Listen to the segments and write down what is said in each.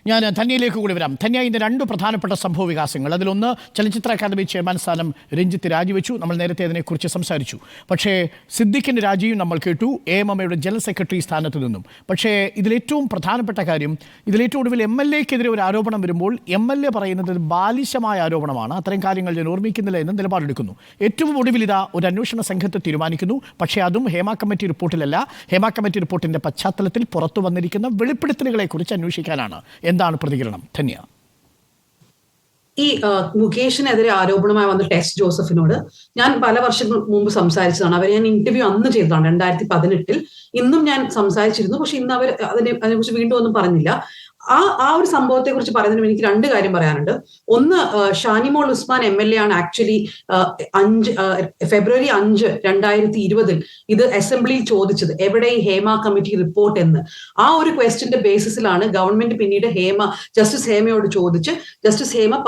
ഞാൻ ധന്യയിലേക്ക് കൂടി വരാം. ധന്യ, ഇന്ന് രണ്ട് പ്രധാനപ്പെട്ട സംഭവ വികാസങ്ങൾ. അതിലൊന്ന്, ചലച്ചിത്ര അക്കാദമി ചെയർമാൻ സ്ഥാനം രഞ്ജിത്ത് രാജിവെച്ചു. നമ്മൾ നേരത്തെ അതിനെക്കുറിച്ച് സംസാരിച്ചു. പക്ഷേ സിദ്ദിഖിൻ്റെ രാജിയും നമ്മൾ കേട്ടു, AMMയുടെ ജനറൽ സെക്രട്ടറി സ്ഥാനത്ത് നിന്നും. പക്ഷേ ഇതിലേറ്റവും പ്രധാനപ്പെട്ട കാര്യം, ഇതിലേറ്റവും ഒടുവിൽ MLAക്കെതിരെ ഒരു ആരോപണം വരുമ്പോൾ MLA പറയുന്നത് ബാലിശമായ ആരോപണമാണ്, അത്തരം കാര്യങ്ങൾ ഞാൻ ഓർമ്മിക്കുന്നില്ല എന്ന് നിലപാടെടുക്കുന്നു. ഏറ്റവും ഒടുവിൽ ഇതാ ഒരു അന്വേഷണ സംഘത്തെ തീരുമാനിക്കുന്നു. പക്ഷേ അതും ഹേമ കമ്മിറ്റി റിപ്പോർട്ടിലല്ല. ഹേമ കമ്മിറ്റി റിപ്പോർട്ടിൻ്റെ പശ്ചാത്തലത്തിൽ പുറത്തു വന്നിരിക്കുന്ന വെളിപ്പെടുത്തലുകളെക്കുറിച്ച് അന്വേഷിക്കാനാണ്. എന്താണ് പ്രതികരണം ധന്യ? ഈ മുകേഷിനെതിരെ ആരോപണമായി വന്ന ടെസ് ജോസഫിനോട് ഞാൻ പല വർഷങ്ങൾ മുമ്പ് സംസാരിച്ചതാണ്. അവരെ ഞാൻ ഇന്റർവ്യൂ അന്ന് ചെയ്തതാണ് 2018. ഇന്നും ഞാൻ സംസാരിച്ചിരുന്നു. പക്ഷെ ഇന്ന് അവർ അതിനെക്കുറിച്ച് വീണ്ടും ഒന്നും പറഞ്ഞില്ല. ആ ഒരു സംഭവത്തെ കുറിച്ച് പറയുന്നതിന് എനിക്ക് രണ്ട് കാര്യം പറയാനുണ്ട്. ഒന്ന്, ഷാനിമോൾ ഉസ്മാൻ MLA ആണ് ആക്ച്വലി ഫെബ്രുവരി 5, 2020 ഇത് അസംബ്ലിയിൽ ചോദിച്ചത്, എവിടെ ഈ ഹേമ കമ്മിറ്റി റിപ്പോർട്ട് എന്ന്. ആ ഒരു ക്വസ്റ്റ്യന്റെ ബേസിസിലാണ് ഗവൺമെന്റ് പിന്നീട് ജസ്റ്റിസ് ഹേമയോട് ചോദിച്ച് ജസ്റ്റിസ് ഹേമ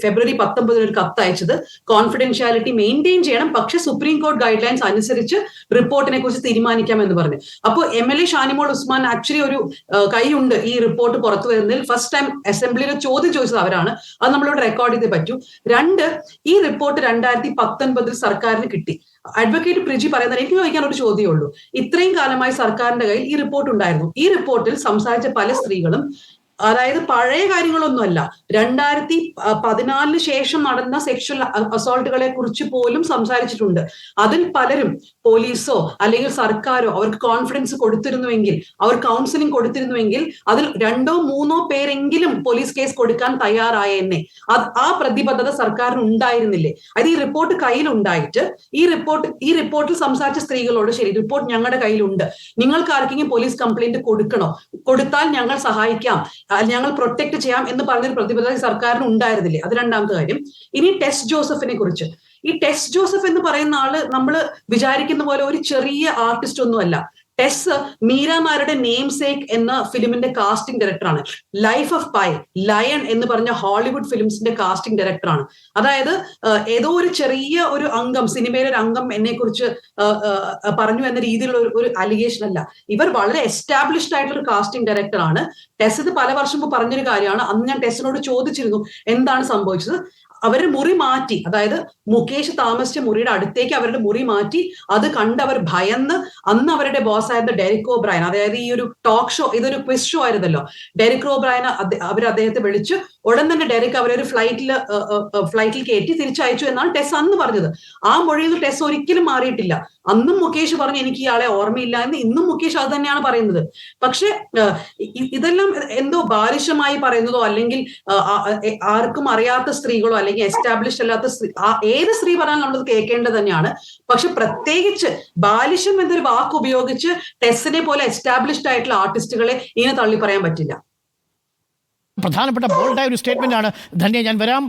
ഫെബ്രുവരി 19 ഒരു കത്ത് അയച്ചത്, കോൺഫിഡൻഷ്യാലിറ്റി മെയിൻറ്റെയിൻ ചെയ്യണം, പക്ഷെ സുപ്രീം കോടതി ഗൈഡ് ലൈൻസ് അനുസരിച്ച് റിപ്പോർട്ടിനെ കുറിച്ച് തീരുമാനിക്കാം എന്ന് പറഞ്ഞു. അപ്പോൾ MLA ഷാനിമോൾ ഉസ്മാൻ ആക്ച്വലി ഒരു കൈയുണ്ട് ഈ റിപ്പോർട്ട് പുറത്തു വരുന്നതിൽ. ഫസ്റ്റ് ടൈം അസംബ്ലിയിൽ ചോദിച്ചത് അവരാണ്. അത് നമ്മളിവിടെ റെക്കോർഡ് ചെയ്തേ പറ്റൂ. രണ്ട്, ഈ റിപ്പോർട്ട് 2019 സർക്കാരിന് കിട്ടി. അഡ്വക്കേറ്റ് പ്രിജി പറയുന്നത്, എനിക്ക് ചോദിക്കാൻ ഒരു ചോദ്യമേ ഉള്ളൂ. ഇത്രയും കാലമായി സർക്കാരിന്റെ കയ്യിൽ ഈ റിപ്പോർട്ട് ഉണ്ടായിരുന്നു. ഈ റിപ്പോർട്ടിൽ സംസാരിച്ച പല സ്ത്രീകളും, അതായത് പഴയ കാര്യങ്ങളൊന്നുമല്ല, 2014 ശേഷം നടന്ന സെക്ഷൽ അസോൾട്ടുകളെ കുറിച്ച് പോലും സംസാരിച്ചിട്ടുണ്ട്. അതിൽ പലരും പോലീസോ അല്ലെങ്കിൽ സർക്കാരോ അവർക്ക് കോൺഫിഡൻസ് കൊടുത്തിരുന്നുവെങ്കിൽ, അവർ കൗൺസിലിംഗ് കൊടുത്തിരുന്നുവെങ്കിൽ അതിൽ 2 or 3 പേരെങ്കിലും പോലീസ് കേസ് കൊടുക്കാൻ തയ്യാറായെന്നെ. ആ പ്രതിബദ്ധത സർക്കാരിന് ഉണ്ടായിരുന്നില്ലേ? അത് ഈ റിപ്പോർട്ട് കയ്യിലുണ്ടായിട്ട് ഈ റിപ്പോർട്ടിൽ സംസാരിച്ച സ്ത്രീകളോട്, ശരി, റിപ്പോർട്ട് ഞങ്ങളുടെ കയ്യിലുണ്ട്, നിങ്ങൾക്ക് ആർക്കെങ്കിലും പോലീസ് കംപ്ലൈന്റ് കൊടുക്കണോ, കൊടുത്താൽ ഞങ്ങൾ സഹായിക്കാം, ഞങ്ങൾ പ്രൊട്ടക്ട് ചെയ്യാം എന്ന് പറഞ്ഞൊരു പ്രതിബദ്ധത സർക്കാരിന് ഉണ്ടായിരുന്നില്ലേ? അത് രണ്ടാമത്തെ കാര്യം. ഇനി ടെസ് ജോസഫിനെ കുറിച്ച്. ഈ ടെസ് ജോസഫ് എന്ന് പറയുന്ന ആള് നമ്മൾ വിചാരിക്കുന്ന പോലെ ഒരു ചെറിയ ആർട്ടിസ്റ്റ് ഒന്നുമല്ല. ടെസ് മീരാമാരുടെ നെയിം സേക്ക് എന്ന ഫിലിമിന്റെ കാസ്റ്റിംഗ് ഡയറക്ടറാണ്. ലൈഫ് ഓഫ് പൈ, ലയൺ എന്ന് പറഞ്ഞ ഹോളിവുഡ് ഫിലിംസിന്റെ കാസ്റ്റിംഗ് ഡയറക്ടറാണ്. അതായത് ഏതോ ഒരു ചെറിയ ഒരു അംഗം, സിനിമയിലെ ഒരു അംഗം എന്നെ കുറിച്ച് പറഞ്ഞു എന്ന രീതിയിലുള്ള ഒരു അലിഗേഷൻ അല്ല. ഇവർ വളരെ എസ്റ്റാബ്ലിഷ്ഡ് ആയിട്ടുള്ള ഒരു കാസ്റ്റിംഗ് ഡയറക്ടറാണ്. ടെസ് ഇത് പല വർഷം മുമ്പ് പറഞ്ഞൊരു കാര്യമാണ്. അന്ന് ഞാൻ ടെസ്സിനോട് ചോദിച്ചിരുന്നു എന്താണ് സംഭവിച്ചത്. അവരുടെ മുറി മാറ്റി, അതായത് മുകേഷ് താമസിച്ച മുറിയുടെ അടുത്തേക്ക് അവരുടെ മുറി മാറ്റി. അത് കണ്ട് അവർ ഭയന്ന്, അന്ന് അവരുടെ ബോസ് ആയിരുന്ന ഡെറിക് ഓബ്രയൻ, അതായത് ഈ ഒരു ടോക്ക് ഷോ, ഇതൊരു ക്വിസ് ഷോ ആയിരുന്നല്ലോ, ഡെറിക് ഓബ്രയൻ അവർ അദ്ദേഹത്തെ വിളിച്ച് ഉടൻ തന്നെ ഡെറിക് അവരൊരു ഫ്ലൈറ്റിൽ കയറ്റി തിരിച്ചയച്ചു എന്നാണ് ടെസ് അന്ന് പറഞ്ഞത്. ആ മൊഴിയിൽ ടെസ് ഒരിക്കലും മാറിയിട്ടില്ല. അന്നും മുകേഷ് പറഞ്ഞു എനിക്ക് ഇയാളെ ഓർമ്മയില്ല എന്ന്, ഇന്നും മുകേഷ് അത് തന്നെയാണ് പറയുന്നത്. പക്ഷെ ഇതെല്ലാം എന്തോ ബാലിശമായി പറയുന്നതോ അല്ലെങ്കിൽ ആർക്കും അറിയാത്ത സ്ത്രീകളോ അല്ലെങ്കിൽ എസ്റ്റാബ്ലിഷ്ഡ് അല്ലാത്ത ഏത് സ്ത്രീ പറഞ്ഞാലും നമ്മളത് കേൾക്കേണ്ടത് തന്നെയാണ്. പക്ഷെ പ്രത്യേകിച്ച് ബാലിശം എന്നൊരു വാക്ക് ഉപയോഗിച്ച് ടെസ്സിനെ പോലെ എസ്റ്റാബ്ലിഷ്ഡ് ആയിട്ടുള്ള ആർട്ടിസ്റ്റുകളെ ഇങ്ങനെ തള്ളി പറയാൻ പറ്റില്ല. പ്രധാനപ്പെട്ട ബോൾഡായ ഒരു സ്റ്റേറ്റ്മെന്റ് ആണ് ധന്യ. ഞാൻ വരാം.